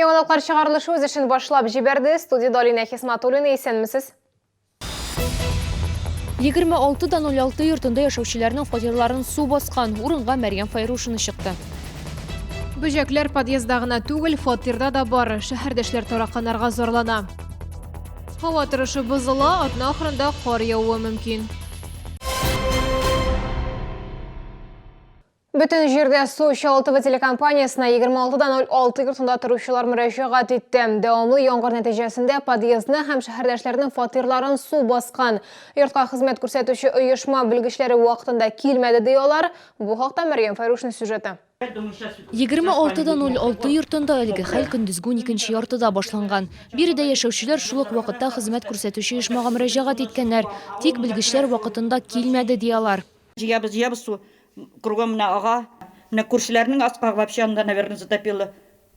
Яңалыклар чыгарылышы үз эшен башлап җибәрде. Студияда Алина Хисматуллина, исәнмесез? 26:06 йортында яшәүчеләрнең фатирларын су баскан. Урынга Мәрьям Файрушина чыкты. Бөҗәкләр подъездда гына түгел, фатирда да бар. Шәһәрдәшләр тараканнарга зарлана. Һава торышы бозыла, атна ахырында кар явуы мөмкин. Бүтән җирдә су ТВ телекомпаниясына 26:06 йортында торучылар мөрәҗәгать итте. Дәвамлы яңгыр нәтиҗәсендә подъездны һәм шәһәрдәшләрнең фатирларын су баскан. Йортка хезмәт күрсәтүче оешма белгечләре вакытында килмәде диялар. Бу хакта Мәрьям Файрушина сюжеты. 26:06 йортында әлеге хәл көндезге 12 яртыда башланган. Биредә яшәүчеләр шул ук вакытта хезмәт күрсәтүче оешмага мөрәҗәгать иткәннәр. Тик белгечләр вакытында килмәде диялар. Җыябыз су. Кругом на ага, на күршеләрнең аска вообще анда, наверное, затопило.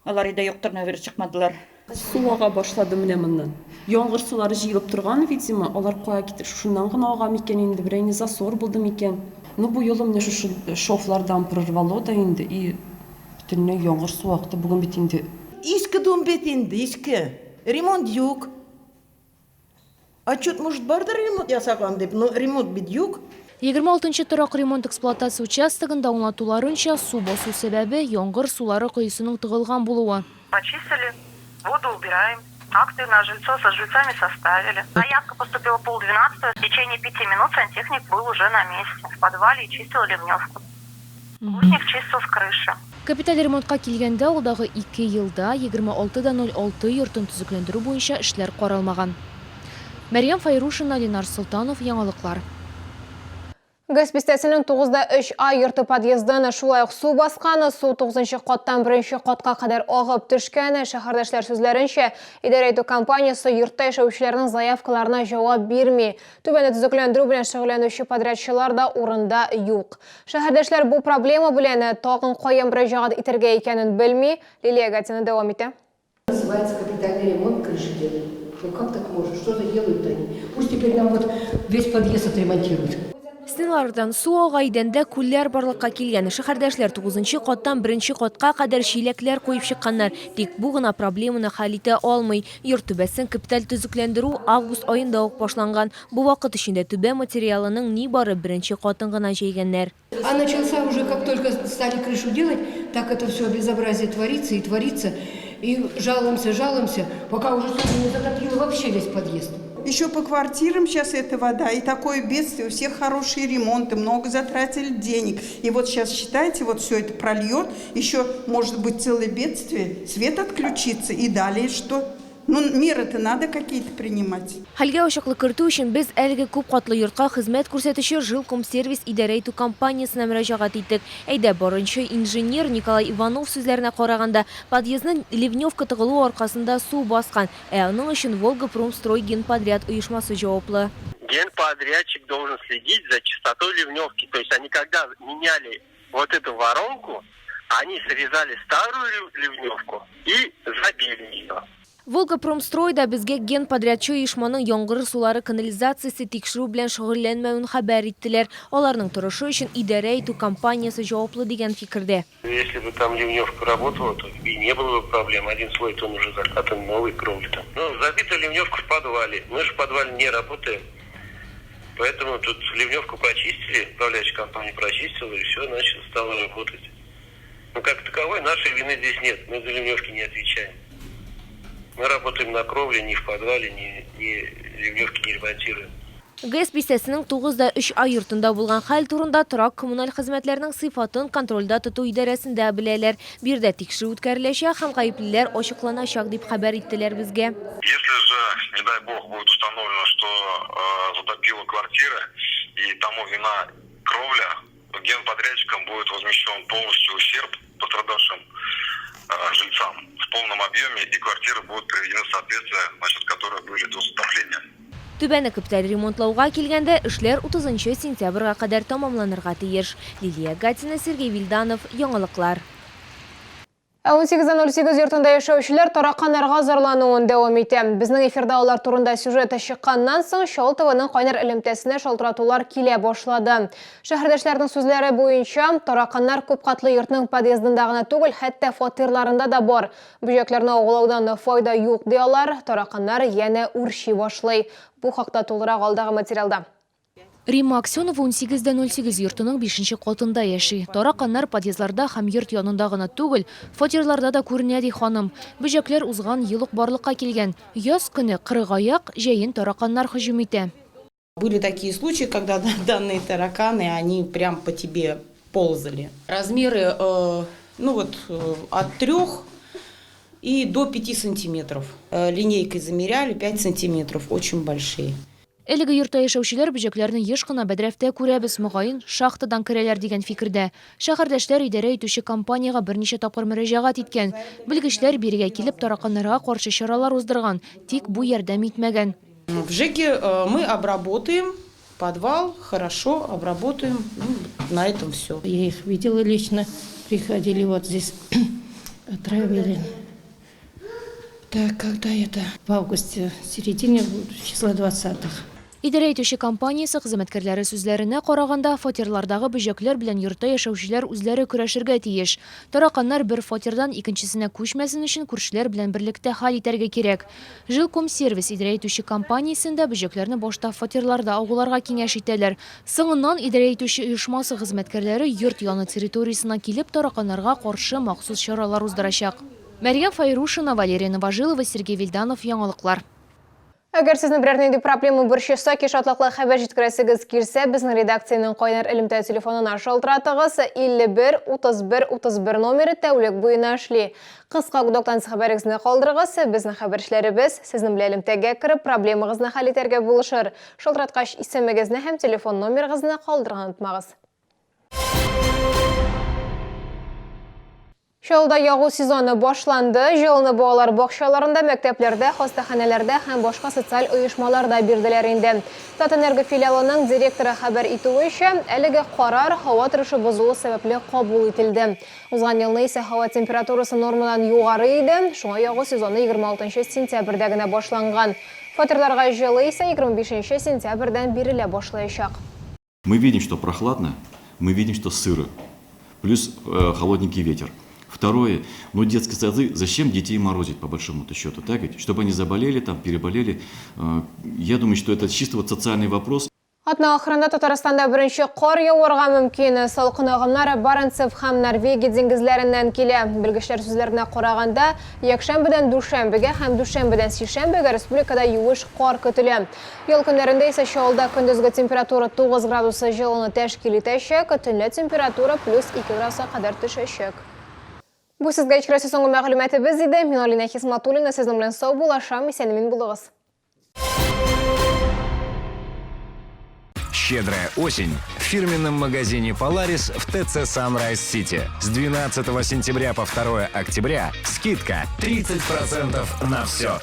Алар иде юктыр, наверное, чыкмадылар. Су ага башлады менә моннан. Яңгыр сулары җыелып торган, видимо, алар кая китер. Шуннан гына ага микән инде, берәйне засор булды микән. Ну бу юлы менә шушы шофлардан прорвало да инде и бөтенләй яңгыр су акты бүген бит инде. Иске дом бит инде, иске. Ремонт юк. Отчет может бардыр ремонт ясаган дип, но ремонт бит юк. 26-нчы торак ремонт эксплуатация участогында аңлатуларынча су басу сәбәбе яңгыр сулары коесының тыгылган булуы. Почистили, воду убираем. Акты на жильцов со жильцами составили. Заявка поступила 11:30. В течение 5 минут сантехник был уже на месте. В подвале и чистил ливневку. Лучник чистил с крыши. Капиталь ремонтка килгәндә ул дагы 2 елда 26:06 йортын төзекләндерү буенча эшләр каралмаган. Мәрьям Файрушина, Ленар Солтанов, Яңалыклар. Газ бистәсенең 9/3А йорты подъездын шулай ук су басканы, су 9-нчы каттан 1-нче катка кадәр агып төшкәне. Шәһәрдәшләр сүзләренчә, идарә итү компаниясе йортта яшәүчеләрнең заявкаларына җавап бирми. Түбәне төзекләндерү белән шөгыльләнүче подрядчылар да урында юк. Шәһәрдәшләр бу проблема белән тагын кая мөрәҗәгать итәргә икәнен белми. Лилия Гатина дәвам итә. Называется капитальный ремонт крыши делают. Ну как так можно? Что за делают они? Пусть теперь нам вот весь подъезд отремонтируют. Стеналардан су ага идәндә күлләр барлыкка килгән. Шәһәрдәшләр 9-нчы каттан 1-нче катка кадәр чиләкләр куеп чыкканнар. Тик бу гына проблеманы хәл итә алмый. Йорт түбәсен капиталь төзекләндерү август аенда ук башланган. Бу вакыт эчендә түбә материалының нибары 1-нче катын гына җәйгәннәр. А начался уже, как только стали крышу делать, так это все безобразие творится и творится. И жалуемся, пока уже не затопило вообще весь подъезд. Еще по квартирам сейчас эта вода, и такое бедствие, у всех хорошие ремонты, много затратили денег. И вот сейчас, считайте, вот все это прольет, еще может быть целое бедствие, свет отключится, и далее что? Ну, меры-то надо какие-то принимать. Хәлгә ачыклык кертү өчен без әлеге күп катлы йортка хезмәт күрсәтүче Жилкомсервис идарә итү компаниясына мөрәҗәгать иттек. Әйдә барынча инженер Николай Иванов сүзләренә караганда, подъездның ливневка тыгылу аркасында су баскан, аның өчен Волгопромстрой генподряд оешмасы җаваплы. Генподрядчик должен следить за чистотой ливневки. То есть они когда меняли вот эту воронку, они срезали старую ливневку и забили ее. Волгопромстройда безгә генподрядчы оешманың яңгыр сулары канализациясе тикшерү белән шөгыльләнмәвен хәбәр иттеләр. Аларның торышы өчен идарә итү компаниясе җаваплы дигән фикердә. Если бы там ливневка работала, то и не было бы проблем. Один слой он уже закатан, новый кровли там. Ну, забита ливневка в подвале. Мы же в подвале не работаем. Поэтому тут ливневку прочистили, управляющая компания прочистила, и все, значит, стало работать. Но как таковой нашей вины здесь нет. Мы за ливневки не отвечаем. Мы работаем на кровле, ни в подвале, ни ливневки не ремонтируем. ГЭС бистәсенең 9/3А йортында булган хәл турында торак коммуналь хезмәтләрнең сыйфатын контрольдә тоту идарәсендә беләләр. Бирдә тикшерү үткәреләчәк һәм гаеплеләр ачыкланачак дип хәбәр иттеләр безгә. Если же, не дай бог, будет установлено, что затопила квартира и тому вина кровля, генподрядчикам будет возмещен полностью ущерб пострадавшим жильцам в полном объеме, и квартиры будут приведены в соответствие, насчет которой были до затопления. Түбәне капиталь ремонтлауга килгәндә эшләр 30 сентябрьгә кадәр тамамланырга тиеш. Лилия Гатина, Сергей Вильданов, Яңалыклар. 18:08 yurtында yaşaучылар тарақанарға зарлануын дәвам итә. Безнең эфирда алар турында сюжеты чыкканнан соң Шол ТВның кайнар элемтәсенә шалтыратулар килә башлады. Шәһәрдәшләрнең сүзләре буенча, тараканнар күп катлы йортның подъездында гына түгел, хәтта фатирларында да бар. Бүҗәкләрне агулаудан файда юк диялар, тараканнар янә үрши башлый. Бу хакта тулырак алдагы материалда. Римма Аксенова 18:08 йортының 5-нче катында яши. Тараканнар подъездларда һәм йорт янында гына түгел, фатирларда да күренә ди ханым. Бүҗәкләр узган ел ук барлыкка килгән. Яз көне кыргаяк җәен тараканнар һөҗүм итә. Были такие случаи, когда данные тараканы, они прям по тебе ползали. Размеры от 3 и до 5 сантиметров. Линейкой замеряли 5 сантиметров, очень большие. Әлеге йортта яшәүчеләр бүҗәкләрне еш кына бәдрәфтә күрәбез, мөгаен шахтадан керәләр дигән фикердә. Шәһәрдәшләр идарә итүче компанияга берничә тапкыр мөрәҗәгать иткән. Белгечләр бирегә килеп тараканнарга каршы чаралар уздырган, тик бу ярдәм итмәгән. В ЖЭКе мы обработаем подвал, хорошо обработаем. На этом все. Я их видела лично, приходили вот здесь, отравили. Так, когда это? В августе, в середине числа 20-х. Идарә итүче компаниясе хезмәткәрләре сүзләренә караганда, фатирлардагы бүҗәкләр белән йортта яшәүчеләр үзләре көрәшергә тиеш. Тараканнар бер фатирдан икенчесенә күчмәсен өчен күршеләр белән берлектә хәл итәргә кирәк. Жилкомсервис идарә итүче компаниясендә бүҗәкләрне башта фатирларда агуларга киңәш итәләр. Соңыннан идарә итүче оешмасы хезмәткәрләре йорт яны территориясенә килеп тараканнарга каршы махсус чаралар уздырачак. Мәрьям Файрушина, Валерия Новожилова, Сергей Вильданов, Яңалыклар. Әгәр сезне берәр нинди проблема борчыса, шатлыклы хәбәр җиткерәсегез килсә, безнең редакциянең кайнар элемтә телефонына шалтыратыгыз 51 31 31 номеры тәүлек буена эшли. Кыска гудоктан хәбәрегезне калдырыгыз, безнең хәбәрчеләребез сезнең белән элемтәгә кереп проблемагызны хәл итәргә булышыр. Шалтыраткач исемегезне һәм телефон номерыгызны калдырган унытмагыз. Шолда ягу сезоны башланды. Җылны балалар бакчаларында, мәктәпләрдә, хастаханәләрдә һәм башка социаль оешмаларда бирделәр инде. Татэнерго филиалының директоры хәбәр итүенчә, әлеге карар һава торышы бозулы сәбәпле кабул ителде. Узган елны исә һава температурасы нормадан югары иде. Шуңа ягу сезоны 26 сентябрьдә генә башланган. Фатирларга җылы исә 25 сентябрьдән бирелә башлаячак. Мы видим, что прохладно, мы видим, что сыро, плюс холодненький ветер. Второе, детские сады, зачем детей морозить, по большому-то счету, так ведь? Чтобы они заболели, переболели. Я думаю, что это чисто социальный вопрос. Атна ахырында Татарстанда беренче кар явырга мөмкин. Салкын агымнары Баренцев һәм Норвегия диңгезләреннән килә. Белгечләр сүзләренә караганда, якшәмбедән душәмбегә һәм душәмбедән сишәмбегә республикада юеш кар көтелә. Ел көннәрендә исә Шолда көндезге температура 9 градусы җылыны тәшкил итәчәк, төнлә температура +2 градуска кадәр төшәчәк. Бу сезгә ичкерәсе соңгы мәгълүматыбыз иде. Мин Алина Хисматуллина, сезнең белән сау булашам, исән-имин булыгыз. Щедрая осень в фирменном магазине Polaris в ТЦ Sunrise City. С 12 сентября по 2 октября скидка 30% на все.